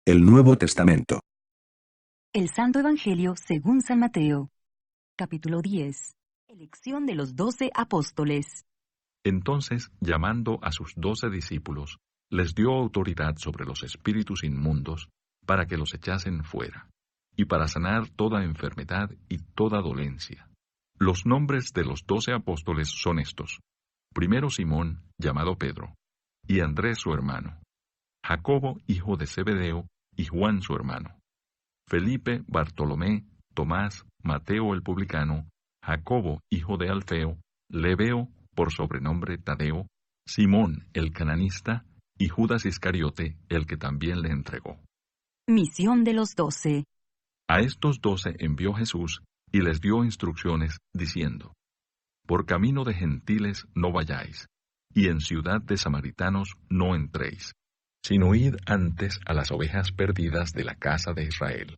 El Nuevo Testamento. El Santo Evangelio según San Mateo. Capítulo 10. Elección de los 12 apóstoles. Entonces, llamando a sus 12 discípulos, les dio autoridad sobre los espíritus inmundos para que los echasen fuera, y para sanar toda enfermedad y toda dolencia. Los nombres de los 12 apóstoles son estos: primero Simón, llamado Pedro, y Andrés su hermano, Jacobo, hijo de Zebedeo, y Juan su hermano, Felipe, Bartolomé, Tomás, Mateo el publicano, Jacobo, hijo de Alfeo, Lebeo, por sobrenombre Tadeo, Simón el cananista, y Judas Iscariote, el que también le entregó. Misión de los 12. A estos 12 envió Jesús, y les dio instrucciones, diciendo: Por camino de gentiles no vayáis, y en ciudad de samaritanos no entréis, sino id antes a las ovejas perdidas de la casa de Israel.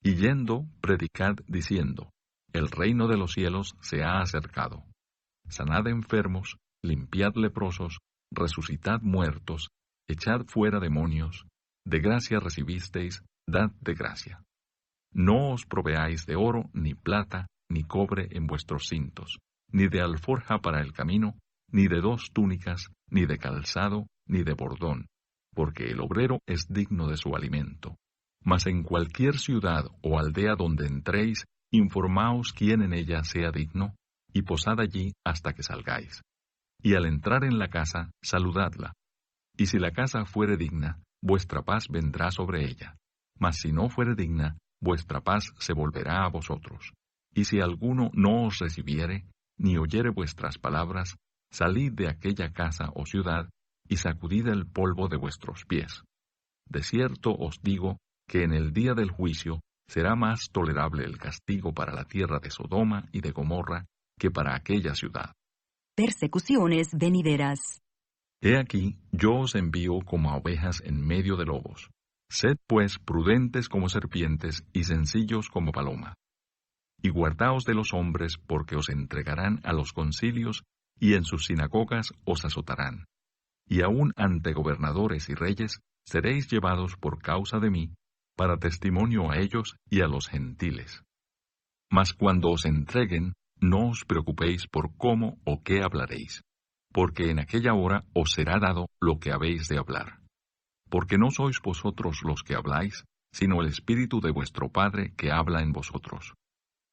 Y yendo, predicad diciendo: El reino de los cielos se ha acercado. Sanad enfermos, limpiad leprosos, resucitad muertos, echad fuera demonios, de gracia recibisteis, dad de gracia. No os proveáis de oro, ni plata, ni cobre en vuestros cintos, ni de alforja para el camino, ni de 2 túnicas, ni de calzado, ni de bordón, porque el obrero es digno de su alimento. Mas en cualquier ciudad o aldea donde entréis, informaos quién en ella sea digno, y posad allí hasta que salgáis. Y al entrar en la casa, saludadla. Y si la casa fuere digna, vuestra paz vendrá sobre ella. Mas si no fuere digna, vuestra paz se volverá a vosotros. Y si alguno no os recibiere, ni oyere vuestras palabras, salid de aquella casa o ciudad, y sacudid el polvo de vuestros pies. De cierto os digo que en el día del juicio será más tolerable el castigo para la tierra de Sodoma y de Gomorra que para aquella ciudad. Persecuciones venideras. He aquí, yo os envío como a ovejas en medio de lobos. Sed pues prudentes como serpientes y sencillos como paloma. Y guardaos de los hombres, porque os entregarán a los concilios, y en sus sinagogas os azotarán. Y aun ante gobernadores y reyes seréis llevados por causa de mí, para testimonio a ellos y a los gentiles. Mas cuando os entreguen, no os preocupéis por cómo o qué hablaréis, porque en aquella hora os será dado lo que habéis de hablar. Porque no sois vosotros los que habláis, sino el Espíritu de vuestro Padre que habla en vosotros.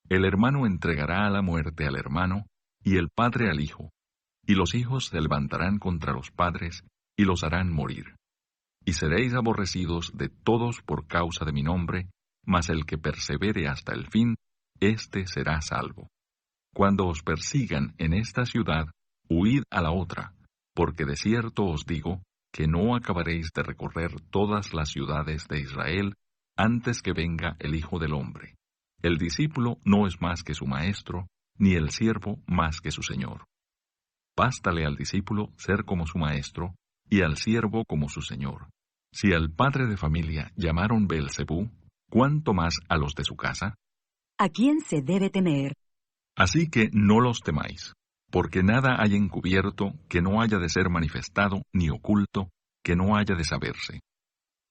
El hermano entregará a la muerte al hermano, y el padre al hijo, y los hijos se levantarán contra los padres, y los harán morir. Y seréis aborrecidos de todos por causa de mi nombre, mas el que persevere hasta el fin, éste será salvo. Cuando os persigan en esta ciudad, huid a la otra, porque de cierto os digo que no acabaréis de recorrer todas las ciudades de Israel antes que venga el Hijo del Hombre. El discípulo no es más que su maestro, ni el siervo más que su señor. Bástale al discípulo ser como su maestro, y al siervo como su señor. Si al padre de familia llamaron Beelzebú, ¿cuánto más a los de su casa? ¿A quién se debe temer? Así que no los temáis, porque nada hay encubierto que no haya de ser manifestado, ni oculto que no haya de saberse.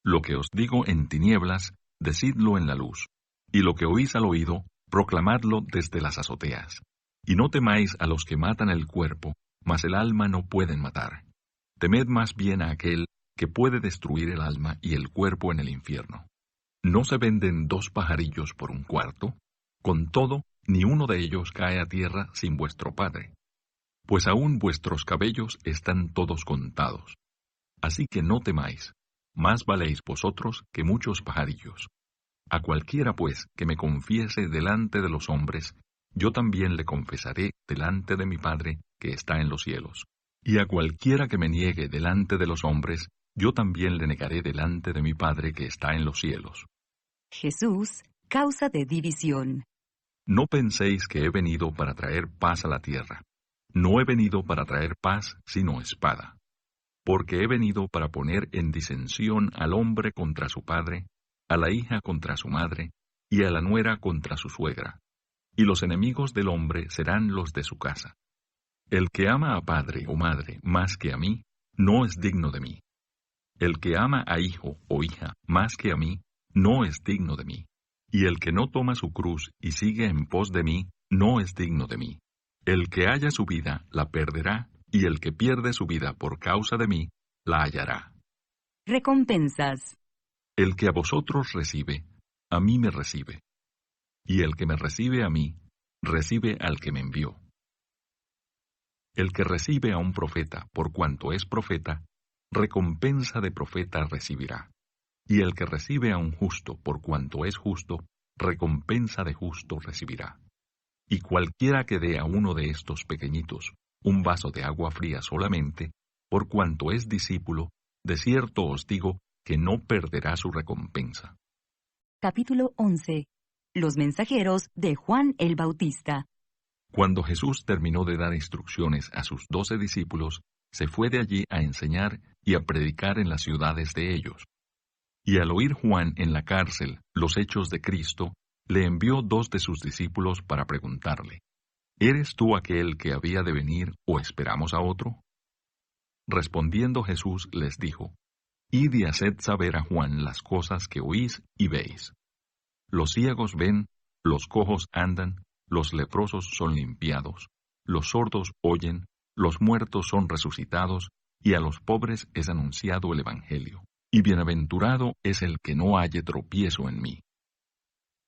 Lo que os digo en tinieblas, decidlo en la luz, y lo que oís al oído, proclamadlo desde las azoteas. Y no temáis a los que matan el cuerpo, mas el alma no pueden matar. Temed más bien a aquel que puede destruir el alma y el cuerpo en el infierno. ¿No se venden 2 pajarillos por 1 cuarto? Con todo, ni uno de ellos cae a tierra sin vuestro Padre. Pues aún vuestros cabellos están todos contados. Así que no temáis, más valéis vosotros que muchos pajarillos. A cualquiera, pues, que me confiese delante de los hombres, yo también le confesaré delante de mi Padre que está en los cielos. Y a cualquiera que me niegue delante de los hombres, yo también le negaré delante de mi Padre que está en los cielos. Jesús, causa de división. No penséis que he venido para traer paz a la tierra. No he venido para traer paz, sino espada. Porque he venido para poner en disensión al hombre contra su padre, a la hija contra su madre, y a la nuera contra su suegra. Y los enemigos del hombre serán los de su casa. El que ama a padre o madre más que a mí, no es digno de mí. El que ama a hijo o hija más que a mí, no es digno de mí. Y el que no toma su cruz y sigue en pos de mí, no es digno de mí. El que haya su vida, la perderá, y el que pierde su vida por causa de mí, la hallará. Recompensas. El que a vosotros recibe, a mí me recibe. Y el que me recibe a mí, recibe al que me envió. El que recibe a un profeta por cuanto es profeta, recompensa de profeta recibirá. Y el que recibe a un justo por cuanto es justo, recompensa de justo recibirá. Y cualquiera que dé a uno de estos pequeñitos un vaso de agua fría solamente, por cuanto es discípulo, de cierto os digo que no perderá su recompensa. Capítulo 11. Los mensajeros de Juan el Bautista. Cuando Jesús terminó de dar instrucciones a sus 12 discípulos, se fue de allí a enseñar y a predicar en las ciudades de ellos. Y al oír Juan en la cárcel los hechos de Cristo, le envió 2 de sus discípulos para preguntarle, ¿eres tú aquel que había de venir o esperamos a otro? Respondiendo Jesús les dijo, Id y haced saber a Juan las cosas que oís y veis. Los ciegos ven, los cojos andan, los leprosos son limpiados, los sordos oyen, los muertos son resucitados, y a los pobres es anunciado el Evangelio. Y bienaventurado es el que no halle tropiezo en mí.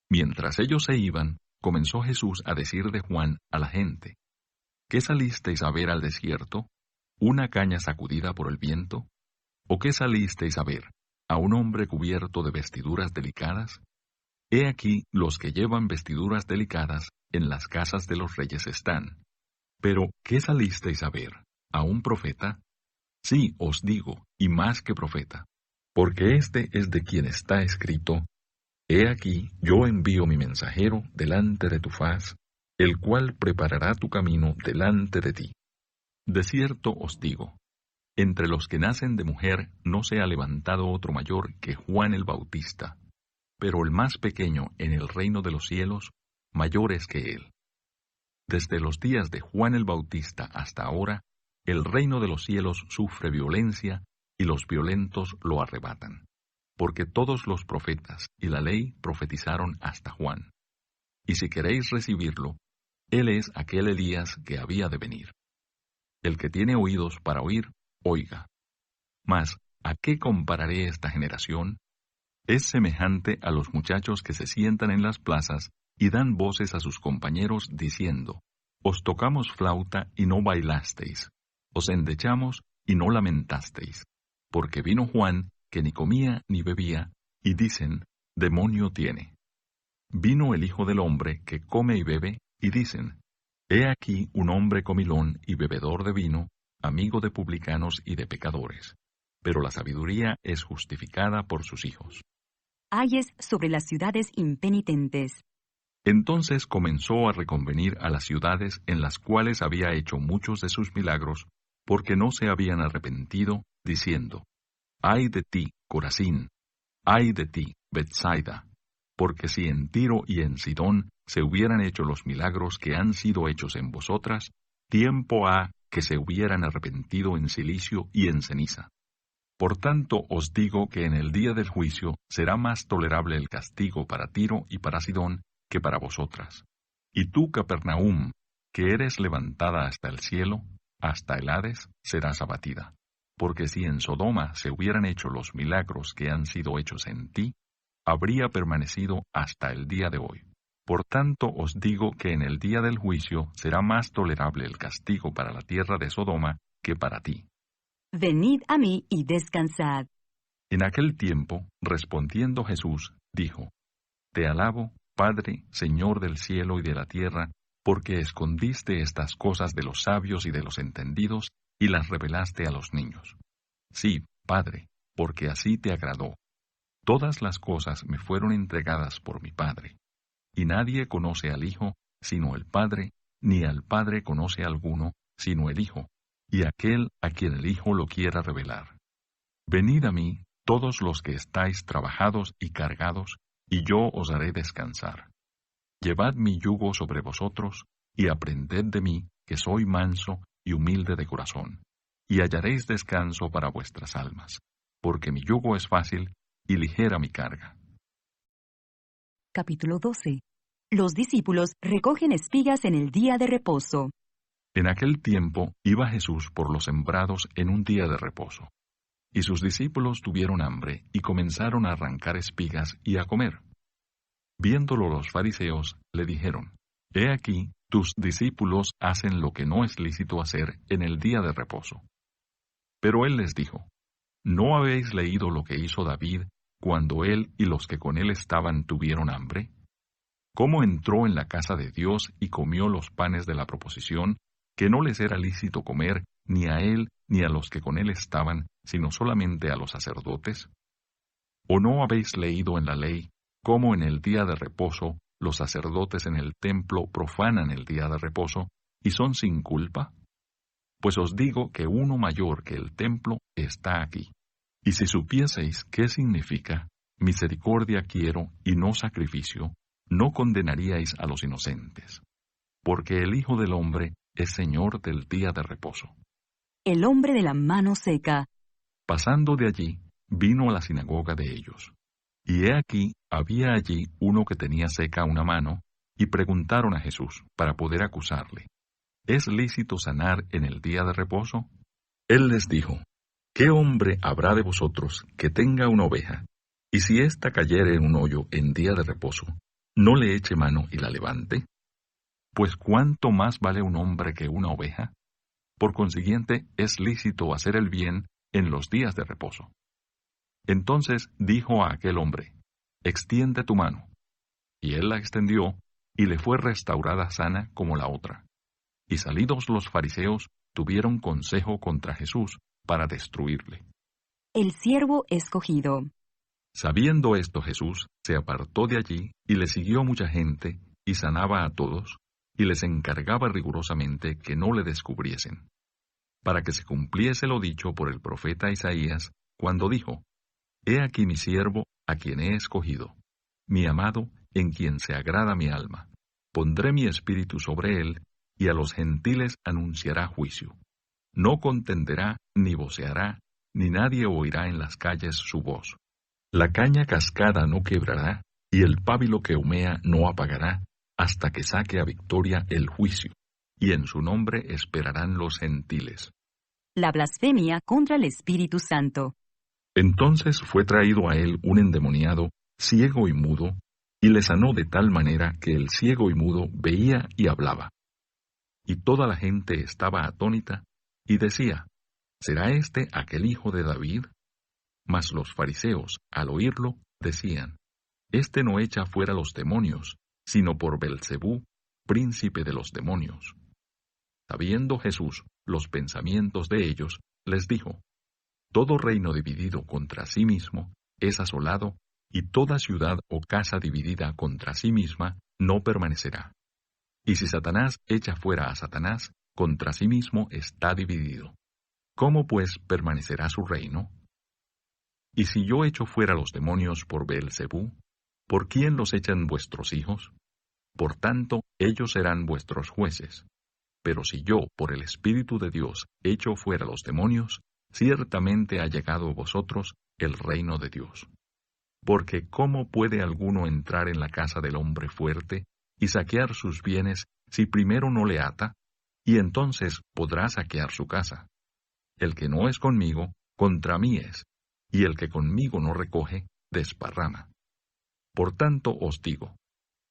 Mientras ellos se iban, comenzó Jesús a decir de Juan a la gente, ¿qué salisteis a ver al desierto? ¿Una caña sacudida por el viento? ¿O qué salisteis a ver? ¿A un hombre cubierto de vestiduras delicadas? He aquí los que llevan vestiduras delicadas en las casas de los reyes están. Pero, ¿qué salisteis a ver? ¿A un profeta? Sí, os digo, y más que profeta. Porque este es de quien está escrito, He aquí, yo envío mi mensajero delante de tu faz, el cual preparará tu camino delante de ti. De cierto os digo, entre los que nacen de mujer no se ha levantado otro mayor que Juan el Bautista, pero el más pequeño en el reino de los cielos, mayor es que él. Desde los días de Juan el Bautista hasta ahora, el reino de los cielos sufre violencia, y los violentos lo arrebatan. Porque todos los profetas y la ley profetizaron hasta Juan. Y si queréis recibirlo, él es aquel Elías que había de venir. El que tiene oídos para oír, oiga. Mas, ¿a qué compararé esta generación? Es semejante a los muchachos que se sientan en las plazas y dan voces a sus compañeros diciendo, Os tocamos flauta y no bailasteis, os endechamos y no lamentasteis. Porque vino Juan, que ni comía ni bebía, y dicen, demonio tiene. Vino el Hijo del Hombre, que come y bebe, y dicen, he aquí un hombre comilón y bebedor de vino, amigo de publicanos y de pecadores. Pero la sabiduría es justificada por sus hijos. Ayes sobre las ciudades impenitentes. Entonces comenzó a reconvenir a las ciudades en las cuales había hecho muchos de sus milagros, porque no se habían arrepentido, diciendo, ¡ay de ti, Corazín! ¡Ay de ti, Betsaida! Porque si en Tiro y en Sidón se hubieran hecho los milagros que han sido hechos en vosotras, tiempo ha que se hubieran arrepentido en cilicio y en ceniza. Por tanto os digo que en el día del juicio será más tolerable el castigo para Tiro y para Sidón que para vosotras. Y tú, Capernaum, que eres levantada hasta el cielo, hasta el Hades, serás abatida. Porque si en Sodoma se hubieran hecho los milagros que han sido hechos en ti, habría permanecido hasta el día de hoy. Por tanto os digo que en el día del juicio será más tolerable el castigo para la tierra de Sodoma que para ti. Venid a mí y descansad. En aquel tiempo, respondiendo Jesús, dijo, Te alabo, Padre, Señor del cielo y de la tierra, porque escondiste estas cosas de los sabios y de los entendidos, y las revelaste a los niños. Sí, Padre, porque así te agradó. Todas las cosas me fueron entregadas por mi Padre. Y nadie conoce al Hijo, sino el Padre, ni al Padre conoce a alguno, sino el Hijo, y aquel a quien el Hijo lo quiera revelar. Venid a mí, todos los que estáis trabajados y cargados, y yo os haré descansar. Llevad mi yugo sobre vosotros, y aprended de mí, que soy manso y humilde de corazón, y hallaréis descanso para vuestras almas, porque mi yugo es fácil y ligera mi carga. Capítulo 12. Los discípulos recogen espigas en el día de reposo. En aquel tiempo iba Jesús por los sembrados en un día de reposo. Y sus discípulos tuvieron hambre y comenzaron a arrancar espigas y a comer. Viéndolo los fariseos, le dijeron: He aquí, tus discípulos hacen lo que no es lícito hacer en el día de reposo. Pero él les dijo: ¿No habéis leído lo que hizo David cuando él y los que con él estaban tuvieron hambre? ¿Cómo entró en la casa de Dios y comió los panes de la proposición, que no les era lícito comer ni a él ni a los que con él estaban, sino solamente a los sacerdotes? ¿O no habéis leído en la ley cómo en el día de reposo los sacerdotes en el templo profanan el día de reposo y son sin culpa? Pues os digo que uno mayor que el templo está aquí. Y si supieseis qué significa misericordia quiero y no sacrificio, no condenaríais a los inocentes, porque el Hijo del Hombre es Señor del día de reposo. El hombre de la mano seca. Pasando de allí, vino a la sinagoga de ellos. Y he aquí, había allí uno que tenía seca una mano, y preguntaron a Jesús, para poder acusarle: ¿Es lícito sanar en el día de reposo? Él les dijo: ¿Qué hombre habrá de vosotros que tenga una oveja, y si ésta cayere en un hoyo en día de reposo, no le eche mano y la levante? Pues ¿cuánto más vale un hombre que una oveja? Por consiguiente, es lícito hacer el bien en los días de reposo. Entonces dijo a aquel hombre: Extiende tu mano. Y él la extendió, y le fue restaurada sana como la otra. Y salidos los fariseos, tuvieron consejo contra Jesús para destruirle. El siervo escogido. Sabiendo esto, Jesús se apartó de allí, y le siguió mucha gente, y sanaba a todos, y les encargaba rigurosamente que no le descubriesen, para que se cumpliese lo dicho por el profeta Isaías, cuando dijo: He aquí mi siervo, a quien he escogido, mi amado, en quien se agrada mi alma. Pondré mi espíritu sobre él, y a los gentiles anunciará juicio. No contenderá, ni voceará, ni nadie oirá en las calles su voz. La caña cascada no quebrará, y el pábilo que humea no apagará, hasta que saque a victoria el juicio, y en su nombre esperarán los gentiles. La blasfemia contra el Espíritu Santo. Entonces fue traído a él un endemoniado, ciego y mudo, y le sanó de tal manera que el ciego y mudo veía y hablaba. Y toda la gente estaba atónita, y decía: ¿Será este aquel hijo de David? Mas los fariseos, al oírlo, decían: Este no echa fuera los demonios, sino por Belcebú, príncipe de los demonios. Sabiendo Jesús los pensamientos de ellos, les dijo: Todo reino dividido contra sí mismo es asolado, y toda ciudad o casa dividida contra sí misma no permanecerá. Y si Satanás echa fuera a Satanás, contra sí mismo está dividido. ¿Cómo pues permanecerá su reino? Y si yo echo fuera los demonios por Belcebú, ¿por quién los echan vuestros hijos? Por tanto, ellos serán vuestros jueces. Pero si yo, por el Espíritu de Dios, echo fuera los demonios, ciertamente ha llegado a vosotros el reino de Dios. Porque ¿cómo puede alguno entrar en la casa del hombre fuerte y saquear sus bienes si primero no le ata? Y entonces podrá saquear su casa. El que no es conmigo, contra mí es, y el que conmigo no recoge, desparrama. Por tanto os digo,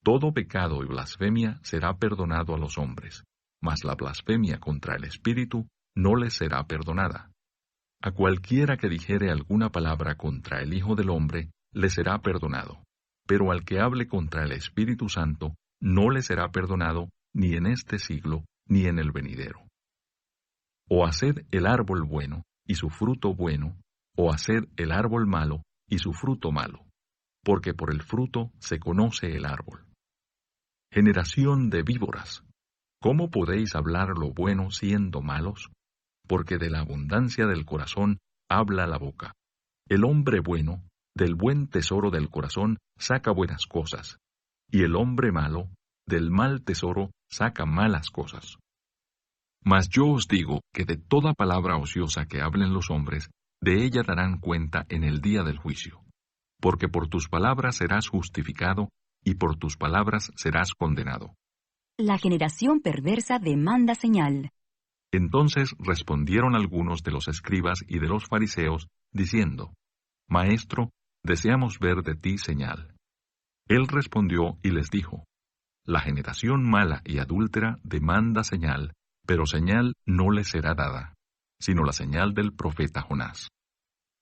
todo pecado y blasfemia será perdonado a los hombres, mas la blasfemia contra el Espíritu no les será perdonada. A cualquiera que dijere alguna palabra contra el Hijo del Hombre, le será perdonado, pero al que hable contra el Espíritu Santo, no le será perdonado ni en este siglo, ni en el venidero. O haced el árbol bueno, y su fruto bueno, o haced el árbol malo, y su fruto malo, porque por el fruto se conoce el árbol. Generación de víboras, ¿cómo podéis hablar lo bueno siendo malos? Porque de la abundancia del corazón habla la boca. El hombre bueno, del buen tesoro del corazón, saca buenas cosas, y el hombre malo, del mal tesoro, saca malas cosas. Mas yo os digo que de toda palabra ociosa que hablen los hombres, de ella darán cuenta en el día del juicio. Porque por tus palabras serás justificado, y por tus palabras serás condenado. La generación perversa demanda señal. Entonces respondieron algunos de los escribas y de los fariseos, diciendo, Maestro, deseamos ver de ti señal. Él respondió y les dijo, La generación mala y adúltera demanda señal, pero señal no le será dada, sino la señal del profeta Jonás.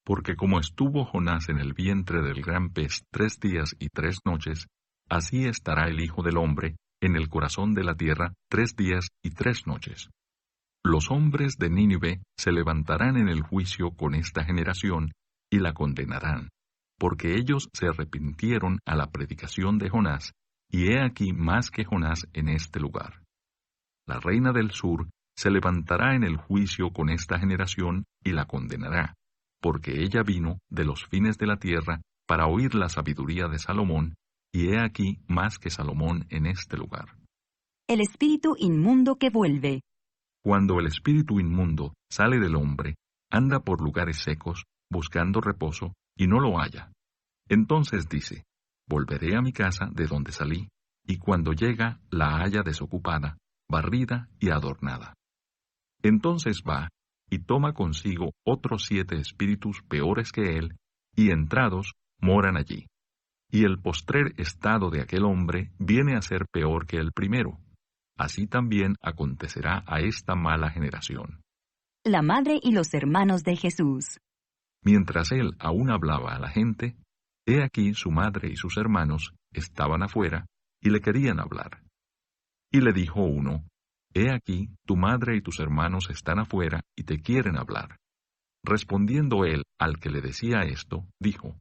Porque como estuvo Jonás en el vientre del gran pez 3 días y 3 noches, así estará el Hijo del Hombre en el corazón de la tierra 3 días y 3 noches. Los hombres de Nínive se levantarán en el juicio con esta generación y la condenarán, porque ellos se arrepintieron a la predicación de Jonás, y he aquí más que Jonás en este lugar. La reina del sur se levantará en el juicio con esta generación y la condenará, porque ella vino de los fines de la tierra para oír la sabiduría de Salomón, y he aquí más que Salomón en este lugar. El espíritu inmundo que vuelve. Cuando el espíritu inmundo sale del hombre, anda por lugares secos, buscando reposo, y no lo halla. Entonces dice, volveré a mi casa de donde salí, y cuando llega la halla desocupada, barrida y adornada. Entonces va, y toma consigo otros 7 espíritus peores que él, y entrados, moran allí. Y el postrer estado de aquel hombre viene a ser peor que el primero. Así también acontecerá a esta mala generación. La madre y los hermanos de Jesús. Mientras él aún hablaba a la gente, he aquí su madre y sus hermanos estaban afuera y le querían hablar. Y le dijo uno, He aquí tu madre y tus hermanos están afuera y te quieren hablar. Respondiendo él al que le decía esto, dijo,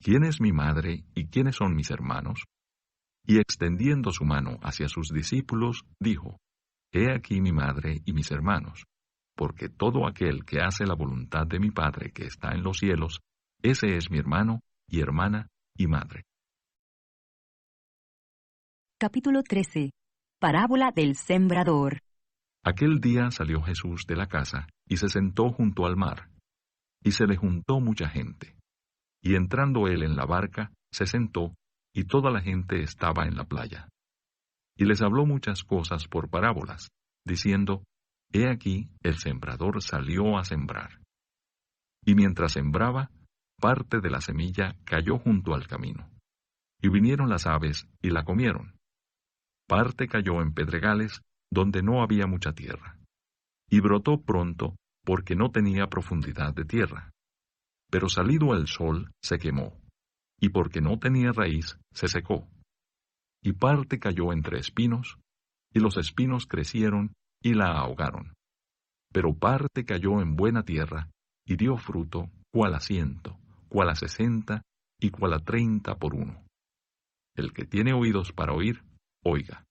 ¿Quién es mi madre y quiénes son mis hermanos? Y extendiendo su mano hacia sus discípulos, dijo, He aquí mi madre y mis hermanos, porque todo aquel que hace la voluntad de mi Padre que está en los cielos, ese es mi hermano y hermana y madre. Capítulo 13. Parábola del sembrador. Aquel día salió Jesús de la casa y se sentó junto al mar, y se le juntó mucha gente. Y entrando él en la barca, se sentó, y toda la gente estaba en la playa. Y les habló muchas cosas por parábolas, diciendo, He aquí el sembrador salió a sembrar. Y mientras sembraba, parte de la semilla cayó junto al camino. Y vinieron las aves y la comieron. Parte cayó en pedregales, donde no había mucha tierra. Y brotó pronto, porque no tenía profundidad de tierra. Pero salido el sol, se quemó. Y porque no tenía raíz, se secó. Y parte cayó entre espinos, y los espinos crecieron y la ahogaron. Pero parte cayó en buena tierra, y dio fruto, cual a 100, cual a 60, y cual a 30 por 1. El que tiene oídos para oír, oiga.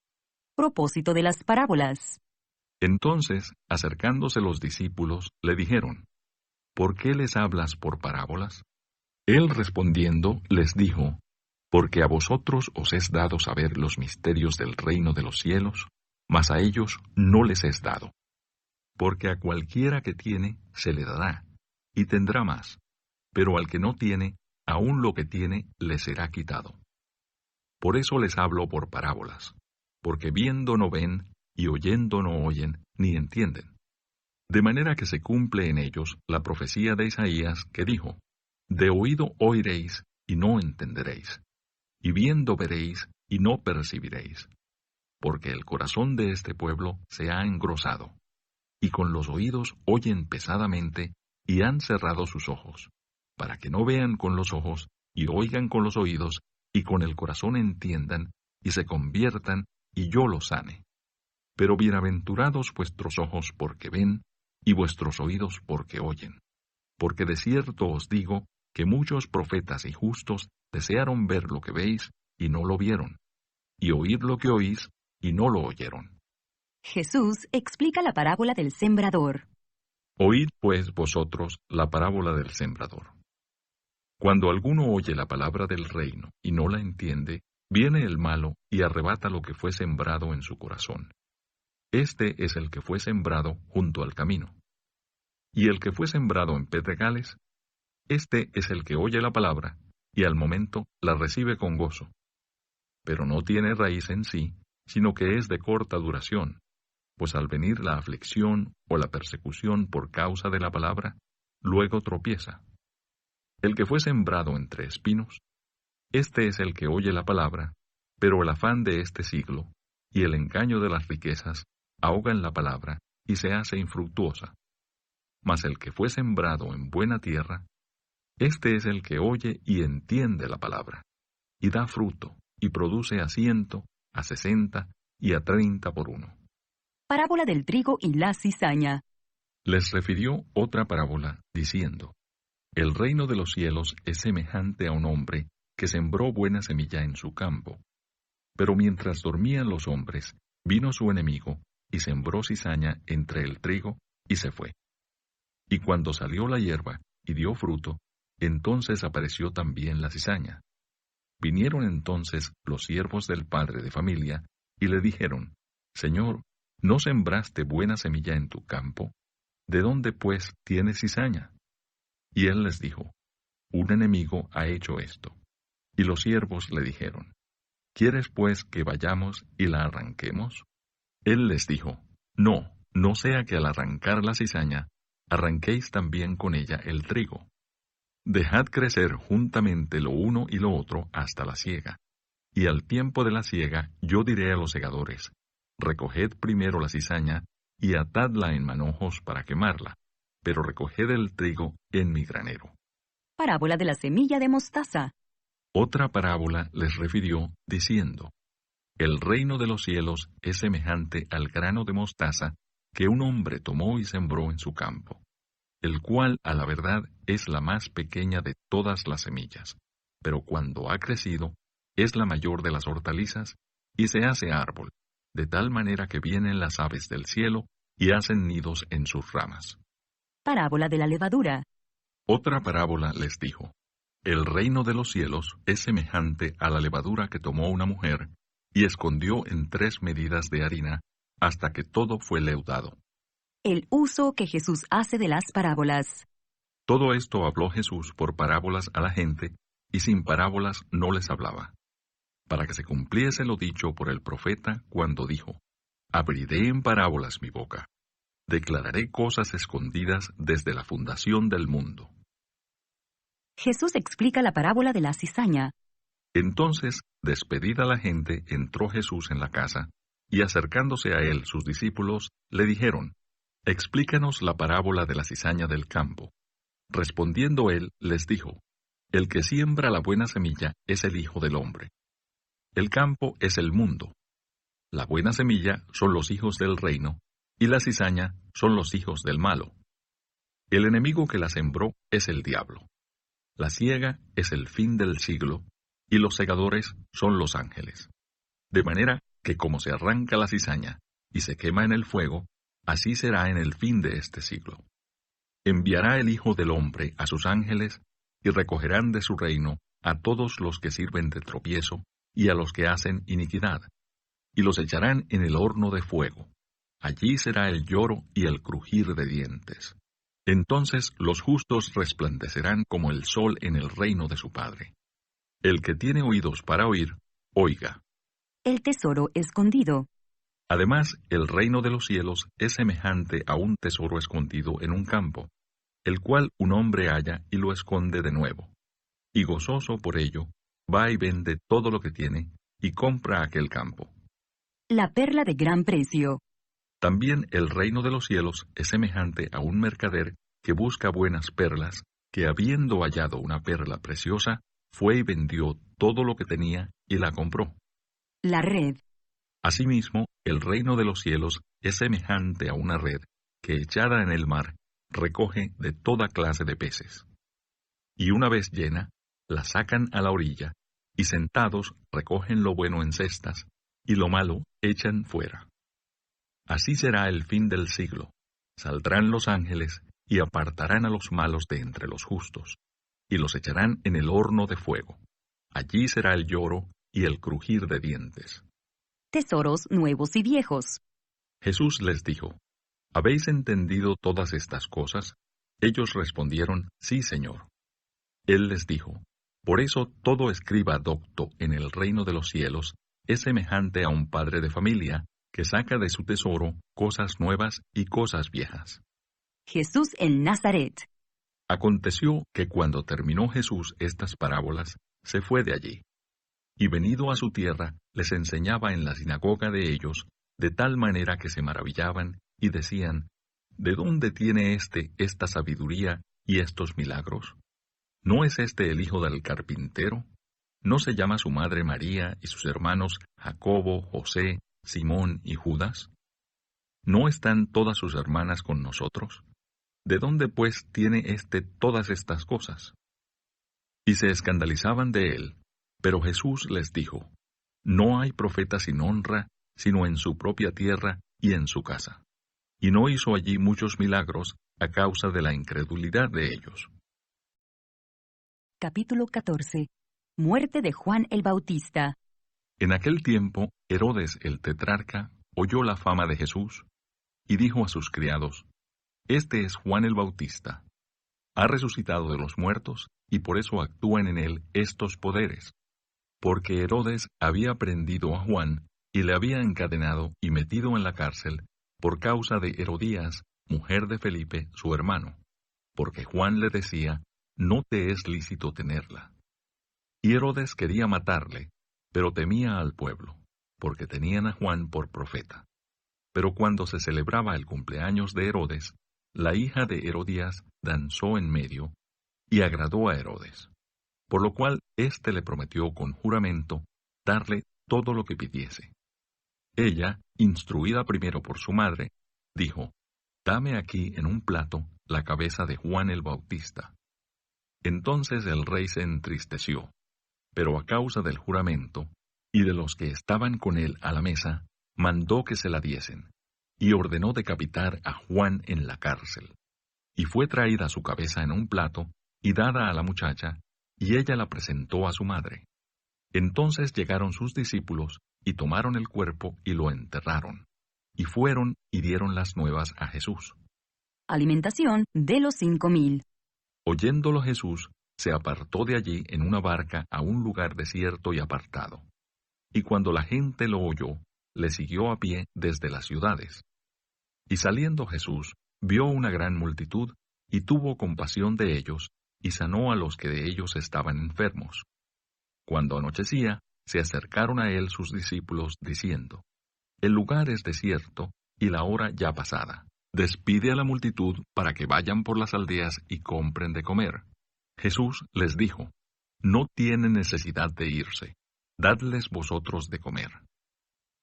Propósito de las parábolas. Entonces, acercándose los discípulos, le dijeron, ¿Por qué les hablas por parábolas? Él respondiendo, les dijo, Porque a vosotros os es dado saber los misterios del reino de los cielos, mas a ellos no les es dado. Porque a cualquiera que tiene, se le dará, y tendrá más, pero al que no tiene, aun lo que tiene, le será quitado. Por eso les hablo por parábolas, porque viendo no ven, y oyendo no oyen, ni entienden. De manera que se cumple en ellos la profecía de Isaías que dijo, De oído oiréis, y no entenderéis, y viendo veréis, y no percibiréis, porque el corazón de este pueblo se ha engrosado, y con los oídos oyen pesadamente, y han cerrado sus ojos, para que no vean con los ojos, y oigan con los oídos, y con el corazón entiendan, y se conviertan, y yo los sane. Pero bienaventurados vuestros ojos porque ven, y vuestros oídos porque oyen. Porque de cierto os digo, que muchos profetas y justos desearon ver lo que veis, y no lo vieron, y oír lo que oís, y no lo oyeron. Jesús explica la parábola del sembrador. Oíd pues vosotros la parábola del sembrador. Cuando alguno oye la palabra del reino y no la entiende, viene el malo y arrebata lo que fue sembrado en su corazón. Este es el que fue sembrado junto al camino. Y el que fue sembrado en pedregales Este es el que oye la palabra, y al momento la recibe con gozo. Pero no tiene raíz en sí, sino que es de corta duración, pues al venir la aflicción o la persecución por causa de la palabra, luego tropieza. El que fue sembrado entre espinos, este es el que oye la palabra, pero el afán de este siglo y el engaño de las riquezas ahogan la palabra y se hace infructuosa. Mas el que fue sembrado en buena tierra, este es el que oye y entiende la palabra, y da fruto, y produce a 100, a 60 y a 30 por uno. Parábola del trigo y la cizaña. Les refirió otra parábola, diciendo: El reino de los cielos es semejante a un hombre que sembró buena semilla en su campo. Pero mientras dormían los hombres, vino su enemigo, y sembró cizaña entre el trigo, y se fue. Y cuando salió la hierba, y dio fruto, entonces apareció también la cizaña. Vinieron entonces los siervos del padre de familia, y le dijeron: Señor, ¿no sembraste buena semilla en tu campo? ¿De dónde, pues, tienes cizaña? Y él les dijo: Un enemigo ha hecho esto. Y los siervos le dijeron: ¿Quieres, pues, que vayamos y la arranquemos? Él les dijo: No, no sea que al arrancar la cizaña, arranquéis también con ella el trigo. Dejad crecer juntamente lo uno y lo otro hasta la siega. Y al tiempo de la siega yo diré a los segadores: Recoged primero la cizaña, y atadla en manojos para quemarla, pero recoged el trigo en mi granero. Parábola de la semilla de mostaza. Otra parábola les refirió, diciendo: El reino de los cielos es semejante al grano de mostaza que un hombre tomó y sembró en su campo, el cual, a la verdad, es la más pequeña de todas las semillas, pero cuando ha crecido, es la mayor de las hortalizas, y se hace árbol, de tal manera que vienen las aves del cielo y hacen nidos en sus ramas. Parábola de la levadura. Otra parábola les dijo: El reino de los cielos es semejante a la levadura que tomó una mujer y escondió en 3 medidas de harina hasta que todo fue leudado. El uso que Jesús hace de las parábolas. Todo esto habló Jesús por parábolas a la gente, y sin parábolas no les hablaba, para que se cumpliese lo dicho por el profeta cuando dijo: Abriré en parábolas mi boca, declararé cosas escondidas desde la fundación del mundo. Jesús explica la parábola de la cizaña. Entonces, despedida la gente, entró Jesús en la casa, y acercándose a él sus discípulos, le dijeron: Explícanos la parábola de la cizaña del campo. Respondiendo él, les dijo: El que siembra la buena semilla es el Hijo del Hombre. El campo es el mundo. La buena semilla son los hijos del reino, y la cizaña son los hijos del malo. El enemigo que la sembró es el diablo. La siega es el fin del siglo, y los segadores son los ángeles. De manera que como se arranca la cizaña y se quema en el fuego, así será en el fin de este siglo. Enviará el Hijo del Hombre a sus ángeles, y recogerán de su reino a todos los que sirven de tropiezo y a los que hacen iniquidad, y los echarán en el horno de fuego. Allí será el lloro y el crujir de dientes. Entonces los justos resplandecerán como el sol en el reino de su Padre. El que tiene oídos para oír, oiga. El tesoro escondido. Además, el reino de los cielos es semejante a un tesoro escondido en un campo, el cual un hombre halla y lo esconde de nuevo. Y gozoso por ello, va y vende todo lo que tiene, y compra aquel campo. La perla de gran precio. También el reino de los cielos es semejante a un mercader que busca buenas perlas, que habiendo hallado una perla preciosa, fue y vendió todo lo que tenía y la compró. La red. Asimismo, el reino de los cielos es semejante a una red que, echada en el mar, recoge de toda clase de peces. Y una vez llena, la sacan a la orilla, y sentados recogen lo bueno en cestas, y lo malo echan fuera. Así será el fin del siglo. Saldrán los ángeles, y apartarán a los malos de entre los justos, y los echarán en el horno de fuego. Allí será el lloro y el crujir de dientes. Tesoros nuevos y viejos. Jesús les dijo: ¿Habéis entendido todas estas cosas? Ellos respondieron: Sí, Señor. Él les dijo, por eso todo escriba docto en el reino de los cielos es semejante a un padre de familia que saca de su tesoro cosas nuevas y cosas viejas. Jesús en Nazaret. Aconteció que cuando terminó Jesús estas parábolas, se fue de allí. Y venido a su tierra, les enseñaba en la sinagoga de ellos, de tal manera que se maravillaban y decían, ¿de dónde tiene esta sabiduría y estos milagros? ¿No es este el hijo del carpintero? ¿No se llama su madre María y sus hermanos Jacobo, José, Simón y Judas? ¿No están todas sus hermanas con nosotros? ¿De dónde pues tiene todas estas cosas? Y se escandalizaban de él, pero Jesús les dijo, no hay profeta sin honra, sino en su propia tierra y en su casa. Y no hizo allí muchos milagros a causa de la incredulidad de ellos. Capítulo 14. Muerte de Juan el Bautista. En aquel tiempo, Herodes el tetrarca oyó la fama de Jesús, y dijo a sus criados, este es Juan el Bautista. Ha resucitado de los muertos, y por eso actúan en él estos poderes. Porque Herodes había prendido a Juan, y le había encadenado y metido en la cárcel, por causa de Herodías, mujer de Felipe, su hermano, porque Juan le decía, no te es lícito tenerla. Y Herodes quería matarle, pero temía al pueblo, porque tenían a Juan por profeta. Pero cuando se celebraba el cumpleaños de Herodes, la hija de Herodías danzó en medio, y agradó a Herodes, por lo cual éste le prometió con juramento darle todo lo que pidiese. Ella, instruida primero por su madre, dijo, dame aquí en un plato la cabeza de Juan el Bautista. Entonces el rey se entristeció, pero a causa del juramento, y de los que estaban con él a la mesa, mandó que se la diesen, y ordenó decapitar a Juan en la cárcel. Y fue traída su cabeza en un plato, y dada a la muchacha, y ella la presentó a su madre. Entonces llegaron sus discípulos, y tomaron el cuerpo y lo enterraron, y fueron y dieron las nuevas a Jesús. Alimentación de los 5,000. Oyéndolo Jesús, se apartó de allí en una barca a un lugar desierto y apartado. Y cuando la gente lo oyó, le siguió a pie desde las ciudades. Y saliendo Jesús, vio una gran multitud, y tuvo compasión de ellos, y sanó a los que de ellos estaban enfermos. Cuando anochecía, se acercaron a él sus discípulos, diciendo, el lugar es desierto, y la hora ya pasada. Despide a la multitud para que vayan por las aldeas y compren de comer. Jesús les dijo, no tienen necesidad de irse, dadles vosotros de comer.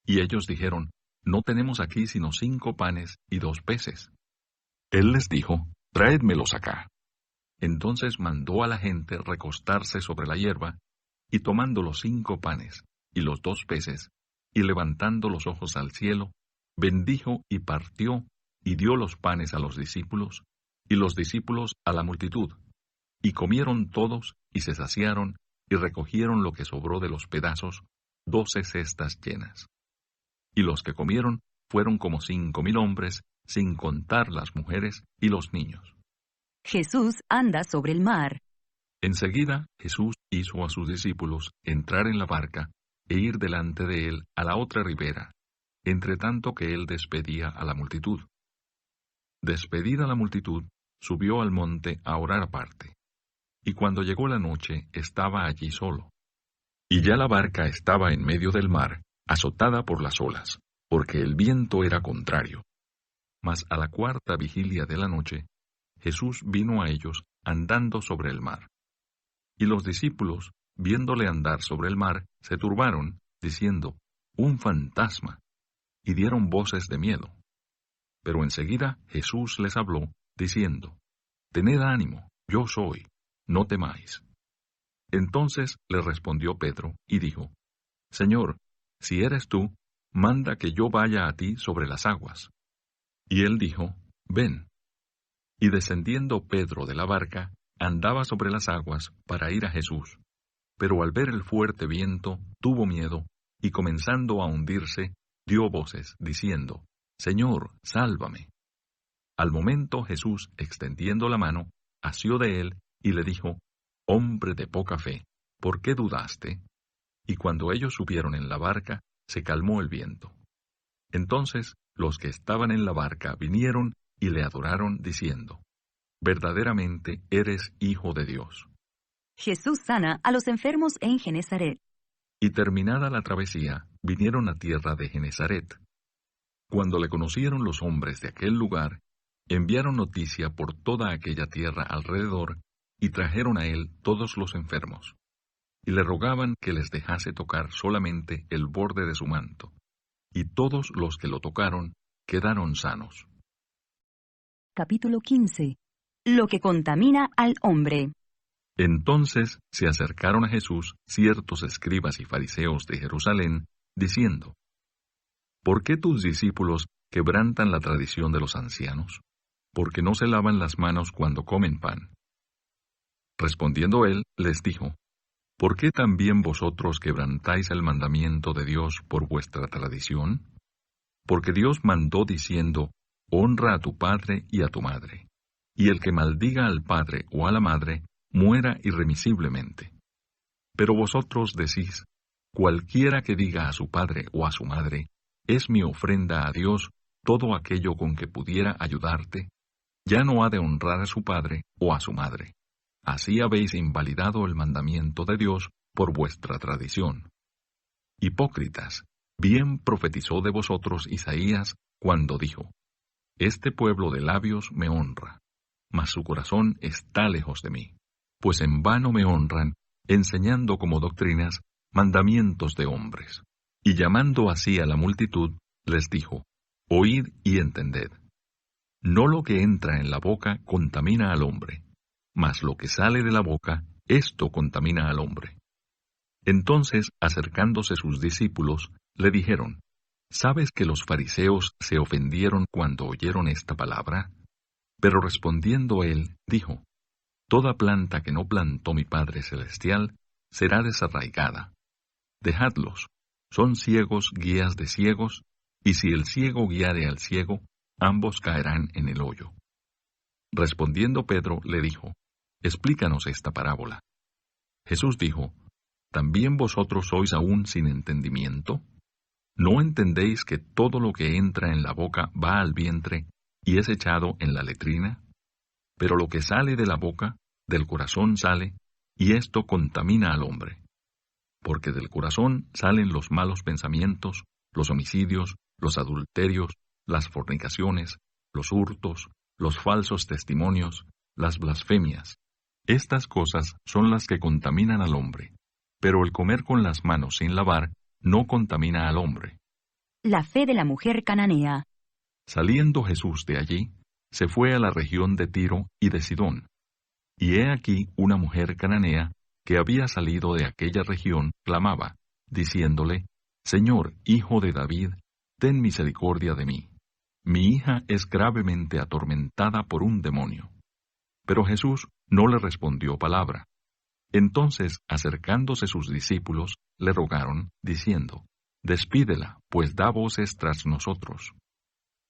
Y ellos dijeron, no tenemos aquí sino 5 panes y 2 peces. Él les dijo, traédmelos acá. Entonces mandó a la gente recostarse sobre la hierba, y tomando los 5 panes y los 2 peces, y levantando los ojos al cielo, bendijo y partió, y dio los panes a los discípulos, y los discípulos a la multitud. Y comieron todos, y se saciaron, y recogieron lo que sobró de los pedazos, 12 cestas llenas. Y los que comieron fueron como 5,000 hombres, sin contar las mujeres y los niños. Jesús anda sobre el mar. Enseguida Jesús hizo a sus discípulos entrar en la barca e ir delante de él a la otra ribera, entre tanto que él despedía a la multitud. Despedida la multitud, subió al monte a orar aparte. Y cuando llegó la noche, estaba allí solo. Y ya la barca estaba en medio del mar, azotada por las olas, porque el viento era contrario. Mas a la 4ª vigilia de la noche, Jesús vino a ellos andando sobre el mar. Y los discípulos, viéndole andar sobre el mar, se turbaron, diciendo, «¡Un fantasma!», y dieron voces de miedo. Pero enseguida Jesús les habló, diciendo, «Tened ánimo, yo soy, no temáis». Entonces le respondió Pedro, y dijo, «Señor, si eres tú, manda que yo vaya a ti sobre las aguas». Y él dijo, «Ven». Y descendiendo Pedro de la barca, andaba sobre las aguas para ir a Jesús. Pero al ver el fuerte viento, tuvo miedo, y comenzando a hundirse, dio voces, diciendo, «Señor, sálvame». Al momento Jesús, extendiendo la mano, asió de él, y le dijo, hombre de poca fe, ¿por qué dudaste? Y cuando ellos subieron en la barca, se calmó el viento. Entonces los que estaban en la barca vinieron y le adoraron, diciendo: verdaderamente eres Hijo de Dios. Jesús sana a los enfermos en Genezaret. Y terminada la travesía, vinieron a tierra de Genezaret. Cuando le conocieron los hombres de aquel lugar, enviaron noticia por toda aquella tierra alrededor, y trajeron a él todos los enfermos. Y le rogaban que les dejase tocar solamente el borde de su manto. Y todos los que lo tocaron quedaron sanos. Capítulo 15. Lo que contamina al hombre. Entonces se acercaron a Jesús ciertos escribas y fariseos de Jerusalén, diciendo: ¿por qué tus discípulos quebrantan la tradición de los ancianos? Porque no se lavan las manos cuando comen pan. Respondiendo él, les dijo: ¿por qué también vosotros quebrantáis el mandamiento de Dios por vuestra tradición? Porque Dios mandó diciendo: honra a tu padre y a tu madre, y el que maldiga al padre o a la madre, muera irremisiblemente. Pero vosotros decís: cualquiera que diga a su padre o a su madre, es mi ofrenda a Dios todo aquello con que pudiera ayudarte, ya no ha de honrar a su padre o a su madre. Así habéis invalidado el mandamiento de Dios por vuestra tradición. Hipócritas, bien profetizó de vosotros Isaías cuando dijo: este pueblo de labios me honra, mas su corazón está lejos de mí, pues en vano me honran, enseñando como doctrinas mandamientos de hombres. Y llamando así a la multitud, les dijo: oíd y entended. No lo que entra en la boca contamina al hombre, mas lo que sale de la boca, esto contamina al hombre. Entonces, acercándose sus discípulos, le dijeron: ¿sabes que los fariseos se ofendieron cuando oyeron esta palabra? Pero respondiendo él, dijo: toda planta que no plantó mi Padre Celestial será desarraigada. Dejadlos, son ciegos guías de ciegos, y si el ciego guiare al ciego, ambos caerán en el hoyo. Respondiendo Pedro le dijo: explícanos esta parábola. Jesús dijo: ¿también vosotros sois aún sin entendimiento? ¿No entendéis que todo lo que entra en la boca va al vientre y es echado en la letrina? Pero lo que sale de la boca, del corazón sale, y esto contamina al hombre. Porque del corazón salen los malos pensamientos, los homicidios, los adulterios, las fornicaciones, los hurtos, los falsos testimonios, las blasfemias. Estas cosas son las que contaminan al hombre, pero el comer con las manos sin lavar no contamina al hombre. La fe de la mujer cananea. Saliendo Jesús de allí, se fue a la región de Tiro y de Sidón. Y he aquí una mujer cananea que había salido de aquella región clamaba, diciéndole: Señor, Hijo de David, ten misericordia de mí. Mi hija es gravemente atormentada por un demonio. Pero Jesús no le respondió palabra. Entonces, acercándose sus discípulos, le rogaron, diciendo: Despídela, pues da voces tras nosotros.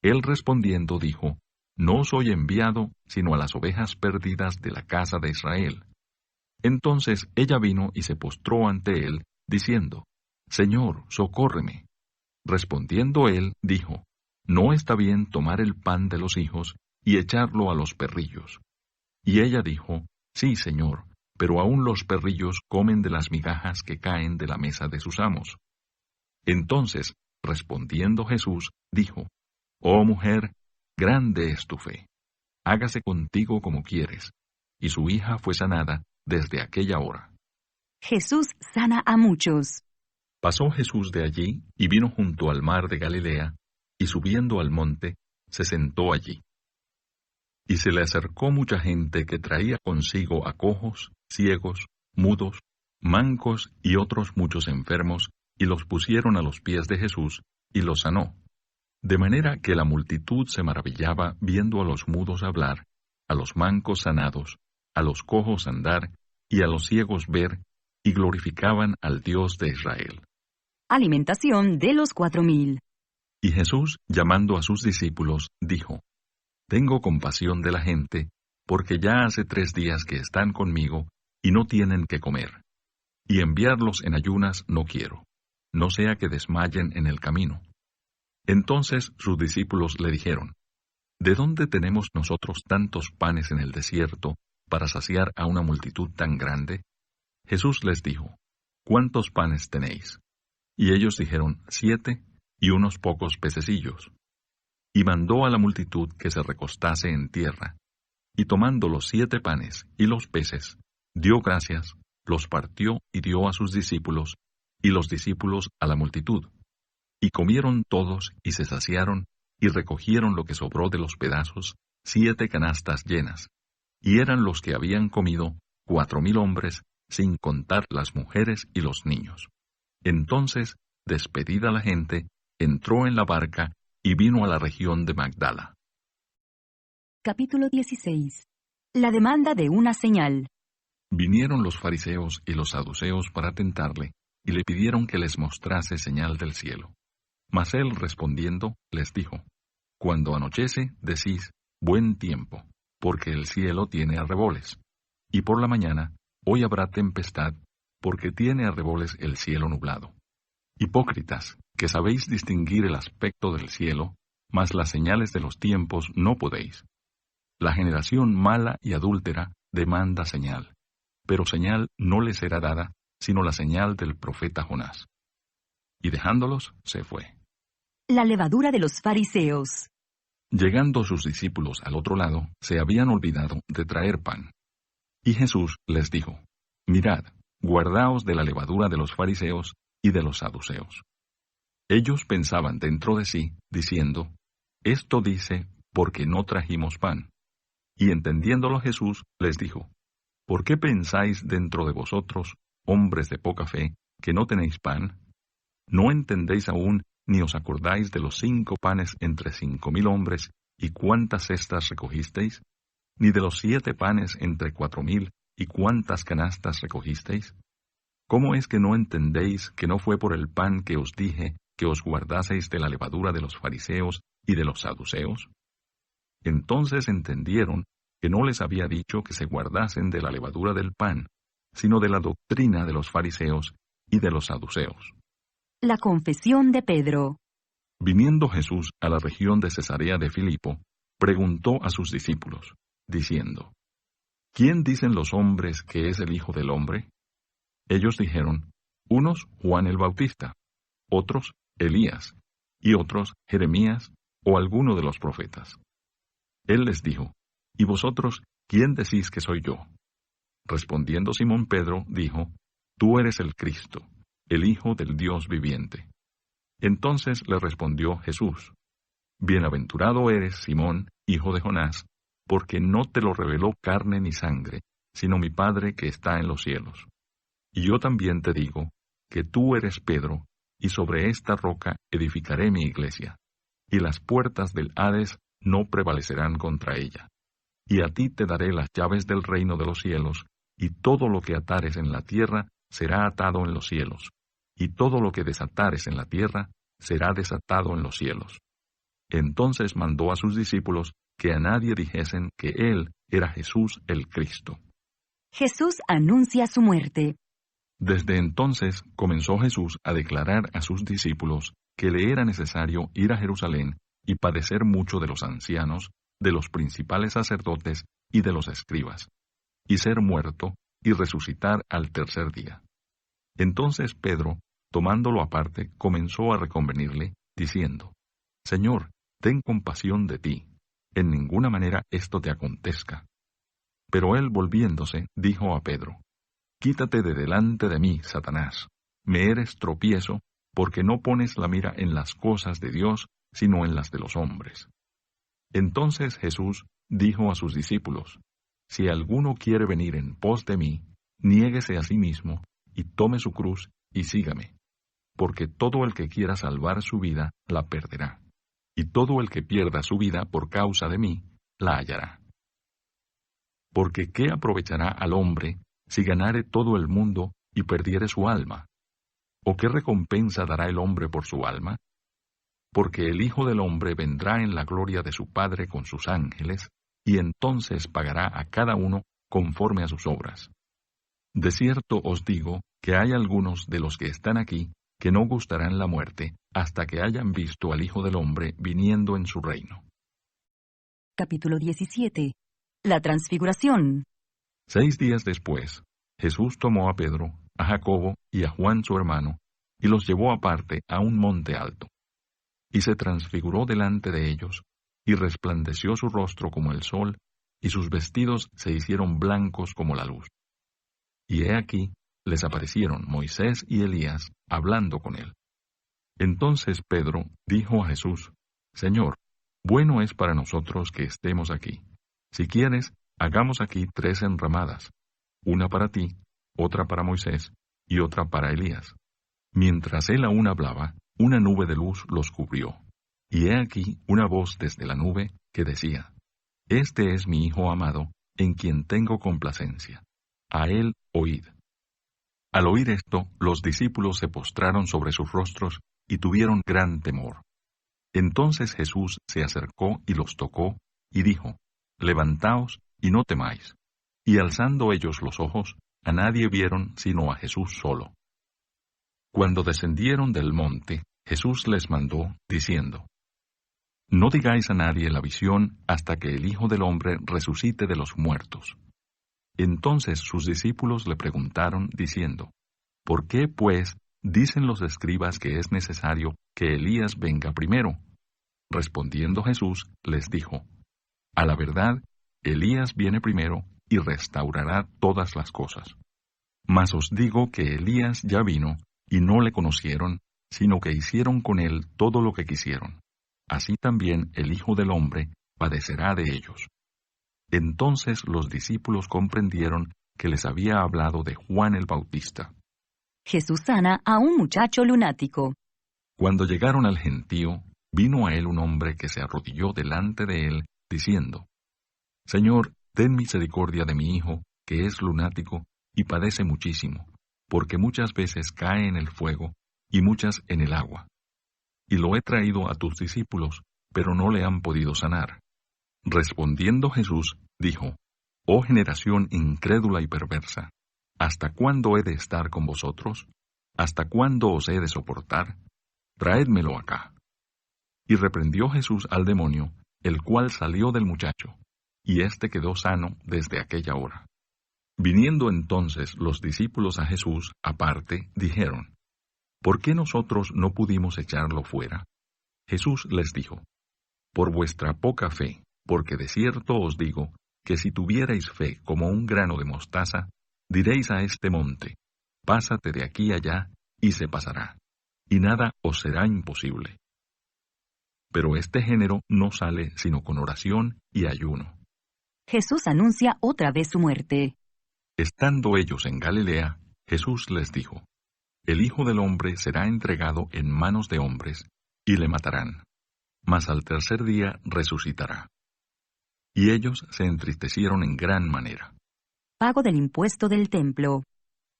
Él respondiendo dijo: No soy enviado, sino a las ovejas perdidas de la casa de Israel. Entonces ella vino y se postró ante él, diciendo: Señor, socórreme. Respondiendo él, dijo: No está bien tomar el pan de los hijos y echarlo a los perrillos. Y ella dijo: Sí, Señor, pero aún los perrillos comen de las migajas que caen de la mesa de sus amos. Entonces, respondiendo Jesús, dijo: Oh mujer, grande es tu fe. Hágase contigo como quieres. Y su hija fue sanada desde aquella hora. Jesús sana a muchos. Pasó Jesús de allí y vino junto al mar de Galilea, y subiendo al monte, se sentó allí. Y se le acercó mucha gente que traía consigo a cojos, ciegos, mudos, mancos y otros muchos enfermos, y los pusieron a los pies de Jesús, y los sanó. De manera que la multitud se maravillaba viendo a los mudos hablar, a los mancos sanados, a los cojos andar, y a los ciegos ver, y glorificaban al Dios de Israel. Alimentación de los 4,000. Y Jesús, llamando a sus discípulos, dijo: Tengo compasión de la gente, porque ya hace 3 días que están conmigo, y no tienen que comer. Y enviarlos en ayunas no quiero, no sea que desmayen en el camino. Entonces sus discípulos le dijeron, ¿de dónde tenemos nosotros tantos panes en el desierto para saciar a una multitud tan grande? Jesús les dijo, ¿cuántos panes tenéis? Y ellos dijeron, 7, y unos pocos pececillos. Y mandó a la multitud que se recostase en tierra, y tomando los 7 panes y los peces, dio gracias, los partió y dio a sus discípulos, y los discípulos a la multitud. Y comieron todos y se saciaron, y recogieron lo que sobró de los pedazos, 7 canastas llenas. Y eran los que habían comido 4,000 hombres, sin contar las mujeres y los niños. Entonces, despedida la gente, entró en la barca y vino a la región de Magdala. Capítulo 16. La demanda de una señal. Vinieron los fariseos y los saduceos para tentarle, y le pidieron que les mostrase señal del cielo. Mas él respondiendo, les dijo, Cuando anochece, decís, buen tiempo, porque el cielo tiene arreboles. Y por la mañana, hoy habrá tempestad, porque tiene arreboles el cielo nublado. Hipócritas, que sabéis distinguir el aspecto del cielo, mas las señales de los tiempos no podéis. La generación mala y adúltera demanda señal, pero señal no le será dada, sino la señal del profeta Jonás. Y dejándolos, se fue. La levadura de los fariseos. Llegando sus discípulos al otro lado, se habían olvidado de traer pan. Y Jesús les dijo, Mirad, guardaos de la levadura de los fariseos y de los saduceos. Ellos pensaban dentro de sí, diciendo, Esto dice, porque no trajimos pan. Y entendiéndolo Jesús, les dijo, ¿por qué pensáis dentro de vosotros, hombres de poca fe, que no tenéis pan? ¿No entendéis aún, ni os acordáis de los 5 panes entre 5,000 hombres, y cuántas cestas recogisteis? ¿Ni de los 7 panes entre 4,000, y cuántas canastas recogisteis? ¿Cómo es que no entendéis que no fue por el pan que os dije que os guardaseis de la levadura de los fariseos y de los saduceos? Entonces entendieron que no les había dicho que se guardasen de la levadura del pan, sino de la doctrina de los fariseos y de los saduceos. La confesión de Pedro. Viniendo Jesús a la región de Cesarea de Filipo, preguntó a sus discípulos, diciendo, ¿quién dicen los hombres que es el Hijo del Hombre? Ellos dijeron, unos Juan el Bautista, otros Elías, y otros Jeremías o alguno de los profetas. Él les dijo, ¿y vosotros quién decís que soy yo? Respondiendo Simón Pedro, dijo, Tú eres el Cristo, el Hijo del Dios viviente. Entonces le respondió Jesús, Bienaventurado eres, Simón, hijo de Jonás, porque no te lo reveló carne ni sangre, sino mi Padre que está en los cielos. Y yo también te digo, que tú eres Pedro, y sobre esta roca edificaré mi iglesia, y las puertas del Hades no prevalecerán contra ella. Y a ti te daré las llaves del reino de los cielos, y todo lo que atares en la tierra será atado en los cielos, y todo lo que desatares en la tierra será desatado en los cielos. Entonces mandó a sus discípulos que a nadie dijesen que él era Jesús el Cristo. Jesús anuncia su muerte. Desde entonces comenzó Jesús a declarar a sus discípulos que le era necesario ir a Jerusalén y padecer mucho de los ancianos, de los principales sacerdotes y de los escribas, y ser muerto y resucitar al tercer día. Entonces Pedro, tomándolo aparte, comenzó a reconvenirle, diciendo, Señor, ten compasión de ti, en ninguna manera esto te acontezca. Pero él volviéndose, dijo a Pedro, Quítate de delante de mí, Satanás, me eres tropiezo, porque no pones la mira en las cosas de Dios, sino en las de los hombres. Entonces Jesús dijo a sus discípulos, Si alguno quiere venir en pos de mí, niéguese a sí mismo, y tome su cruz, y sígame. Porque todo el que quiera salvar su vida, la perderá. Y todo el que pierda su vida por causa de mí, la hallará. Porque ¿qué aprovechará al hombre si ganare todo el mundo y perdiere su alma? ¿O qué recompensa dará el hombre por su alma? Porque el Hijo del Hombre vendrá en la gloria de su Padre con sus ángeles, y entonces pagará a cada uno conforme a sus obras. De cierto os digo que hay algunos de los que están aquí que no gustarán la muerte hasta que hayan visto al Hijo del Hombre viniendo en su reino. Capítulo 17. La Transfiguración. 6 días después, Jesús tomó a Pedro, a Jacobo y a Juan su hermano, y los llevó aparte a un monte alto. Y se transfiguró delante de ellos, y resplandeció su rostro como el sol, y sus vestidos se hicieron blancos como la luz. Y he aquí, les aparecieron Moisés y Elías hablando con él. Entonces Pedro dijo a Jesús: Señor, bueno es para nosotros que estemos aquí. Si quieres, hagamos aquí 3 enramadas, una para ti, otra para Moisés y otra para Elías. Mientras él aún hablaba, una nube de luz los cubrió. Y he aquí una voz desde la nube que decía: Este es mi Hijo amado, en quien tengo complacencia. A él oíd. Al oír esto, los discípulos se postraron sobre sus rostros y tuvieron gran temor. Entonces Jesús se acercó y los tocó, y dijo: Levantaos y no temáis. Y alzando ellos los ojos, a nadie vieron sino a Jesús solo. Cuando descendieron del monte, Jesús les mandó, diciendo: No digáis a nadie la visión hasta que el Hijo del Hombre resucite de los muertos. Entonces sus discípulos le preguntaron, diciendo: ¿Por qué, pues, dicen los escribas que es necesario que Elías venga primero? Respondiendo Jesús, les dijo: A la verdad, Elías viene primero y restaurará todas las cosas. Mas os digo que Elías ya vino, y no le conocieron, sino que hicieron con él todo lo que quisieron. Así también el Hijo del Hombre padecerá de ellos. Entonces los discípulos comprendieron que les había hablado de Juan el Bautista. Jesús sana a un muchacho lunático. Cuando llegaron al gentío, vino a él un hombre que se arrodilló delante de él, diciendo: Señor, ten misericordia de mi hijo, que es lunático y padece muchísimo, porque muchas veces cae en el fuego y muchas en el agua. Y lo he traído a tus discípulos, pero no le han podido sanar. Respondiendo Jesús, dijo: Oh generación incrédula y perversa, ¿hasta cuándo he de estar con vosotros? ¿Hasta cuándo os he de soportar? Traédmelo acá. Y reprendió Jesús al demonio, el cual salió del muchacho, y éste quedó sano desde aquella hora. Viniendo entonces los discípulos a Jesús aparte, dijeron: ¿Por qué nosotros no pudimos echarlo fuera? Jesús les dijo: Por vuestra poca fe, porque de cierto os digo que si tuvierais fe como un grano de mostaza, diréis a este monte: Pásate de aquí allá, y se pasará, y nada os será imposible. Pero este género no sale sino con oración y ayuno. Jesús anuncia otra vez su muerte. Estando ellos en Galilea, Jesús les dijo: El Hijo del Hombre será entregado en manos de hombres, y le matarán, mas al tercer día resucitará. Y ellos se entristecieron en gran manera. Pago del impuesto del templo.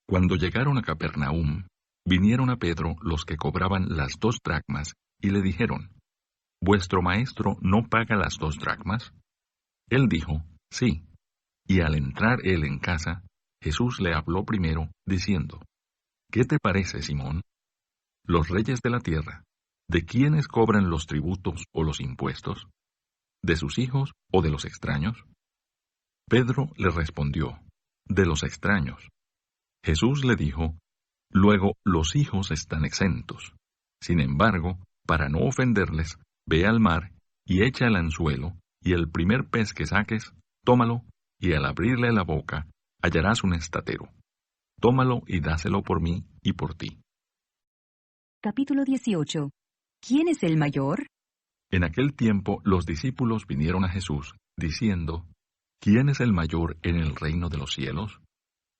Cuando llegaron a Capernaum, vinieron a Pedro los que cobraban las 2 dracmas, y le dijeron: ¿Vuestro maestro no paga las 2 dracmas? Él dijo: Sí. Y al entrar él en casa, Jesús le habló primero, diciendo: ¿Qué te parece, Simón? Los reyes de la tierra, ¿de quiénes cobran los tributos o los impuestos? ¿De sus hijos o de los extraños? Pedro le respondió: De los extraños. Jesús le dijo: Luego los hijos están exentos. Sin embargo, para no ofenderles, ve al mar y echa el anzuelo, y el primer pez que saques, tómalo, y al abrirle la boca, hallarás un estatero. Tómalo y dáselo por mí y por ti. Capítulo 18. ¿Quién es el mayor? En aquel tiempo los discípulos vinieron a Jesús, diciendo: ¿Quién es el mayor en el reino de los cielos?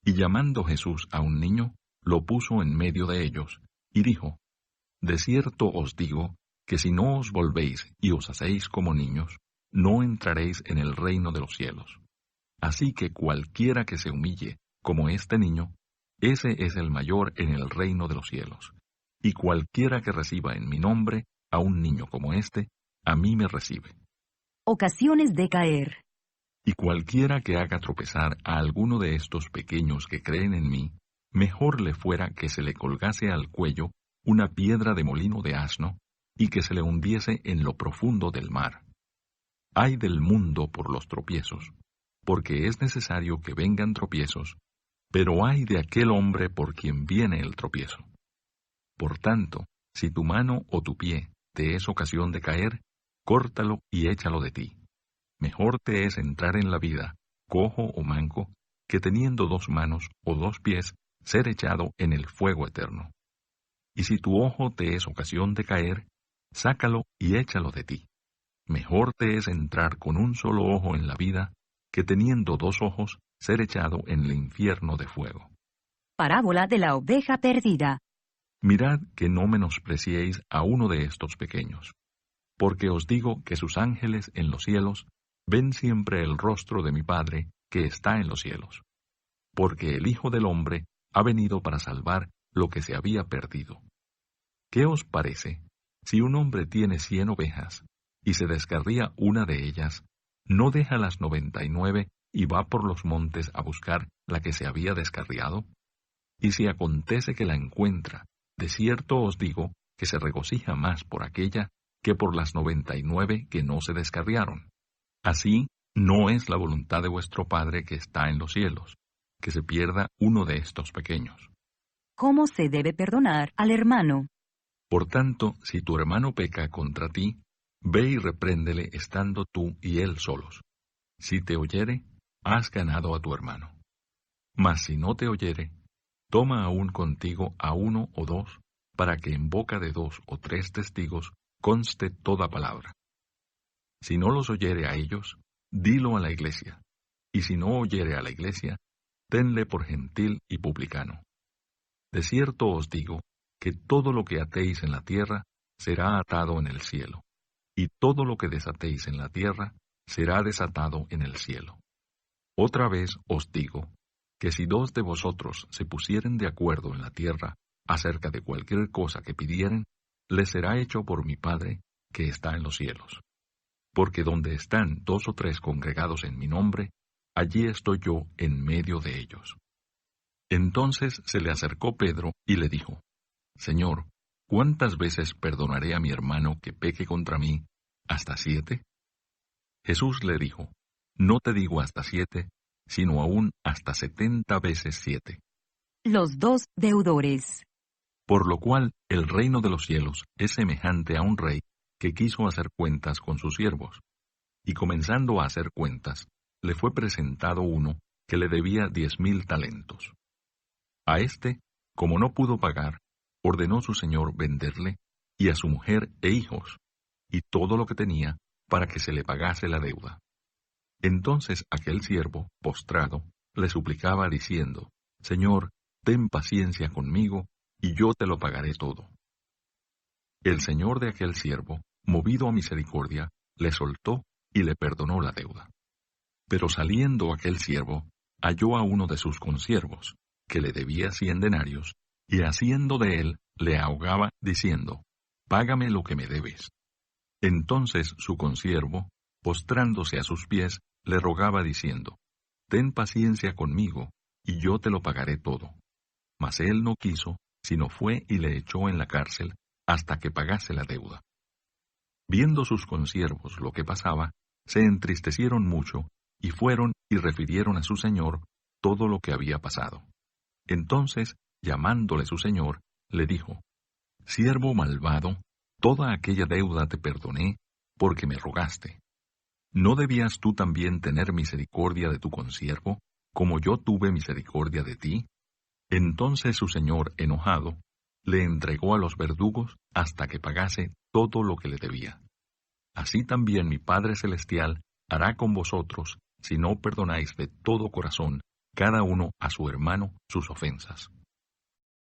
Y llamando Jesús a un niño, lo puso en medio de ellos, y dijo: De cierto os digo, que si no os volvéis y os hacéis como niños, no entraréis en el reino de los cielos. Así que cualquiera que se humille, como este niño, ese es el mayor en el reino de los cielos. Y cualquiera que reciba en mi nombre a un niño como este, a mí me recibe. Ocasiones de caer. Y cualquiera que haga tropezar a alguno de estos pequeños que creen en mí, mejor le fuera que se le colgase al cuello una piedra de molino de asno, y que se le hundiese en lo profundo del mar. Ay del mundo por los tropiezos, porque es necesario que vengan tropiezos, pero ay de aquel hombre por quien viene el tropiezo. Por tanto, si tu mano o tu pie te es ocasión de caer, córtalo y échalo de ti. Mejor te es entrar en la vida, cojo o manco, que teniendo 2 manos o 2 pies, ser echado en el fuego eterno. Y si tu ojo te es ocasión de caer, sácalo y échalo de ti. Mejor te es entrar con un solo ojo en la vida, que teniendo 2 ojos, ser echado en el infierno de fuego. Parábola de la oveja perdida. Mirad que no menospreciéis a uno de estos pequeños, porque os digo que sus ángeles en los cielos ven siempre el rostro de mi Padre que está en los cielos. Porque el Hijo del Hombre ha venido para salvar lo que se había perdido. ¿Qué os parece? Si un hombre tiene 100 ovejas, y se descarría una de ellas, ¿no deja las 99 y va por los montes a buscar la que se había descarriado? Y si acontece que la encuentra, de cierto os digo que se regocija más por aquella que por las 99 que no se descarriaron. Así, no es la voluntad de vuestro Padre que está en los cielos, que se pierda uno de estos pequeños. ¿Cómo se debe perdonar al hermano? Por tanto, si tu hermano peca contra ti, ve y repréndele estando tú y él solos. Si te oyere, has ganado a tu hermano. Mas si no te oyere, toma aún contigo a 1 o 2, para que en boca de 2 o 3 testigos conste toda palabra. Si no los oyere a ellos, dilo a la iglesia, y si no oyere a la iglesia, tenle por gentil y publicano. De cierto os digo que todo lo que atéis en la tierra será atado en el cielo, y todo lo que desatéis en la tierra será desatado en el cielo. Otra vez os digo que si 2 de vosotros se pusieren de acuerdo en la tierra acerca de cualquier cosa que pidieren, les será hecho por mi Padre que está en los cielos. Porque donde están 2 o 3 congregados en mi nombre, allí estoy yo en medio de ellos. Entonces se le acercó Pedro y le dijo: Señor, ¿cuántas veces perdonaré a mi hermano que peque contra mí? ¿Hasta 7? Jesús le dijo: No te digo hasta 7, sino aún hasta 70 veces 7. Los 2 deudores. Por lo cual el reino de los cielos es semejante a un rey que quiso hacer cuentas con sus siervos. Y comenzando a hacer cuentas, le fue presentado uno que le debía 10,000 talentos. A éste, como no pudo pagar, ordenó su señor venderle, y a su mujer e hijos, y todo lo que tenía, para que se le pagase la deuda. Entonces aquel siervo, postrado, le suplicaba diciendo: Señor, ten paciencia conmigo, y yo te lo pagaré todo. El señor de aquel siervo, movido a misericordia, le soltó y le perdonó la deuda. Pero saliendo aquel siervo, halló a uno de sus consiervos, que le debía 100 denarios, y haciendo de él, le ahogaba, diciendo: Págame lo que me debes. Entonces su consiervo, postrándose a sus pies, le rogaba diciendo: Ten paciencia conmigo, y yo te lo pagaré todo. Mas él no quiso, sino fue y le echó en la cárcel, hasta que pagase la deuda. Viendo sus consiervos lo que pasaba, se entristecieron mucho, y fueron y refirieron a su señor todo lo que había pasado. Entonces, llamándole su señor, le dijo: Siervo malvado, toda aquella deuda te perdoné, porque me rogaste. ¿No debías tú también tener misericordia de tu consiervo, como yo tuve misericordia de ti? Entonces su señor, enojado, le entregó a los verdugos hasta que pagase todo lo que le debía. Así también mi Padre Celestial hará con vosotros, si no perdonáis de todo corazón cada uno a su hermano sus ofensas.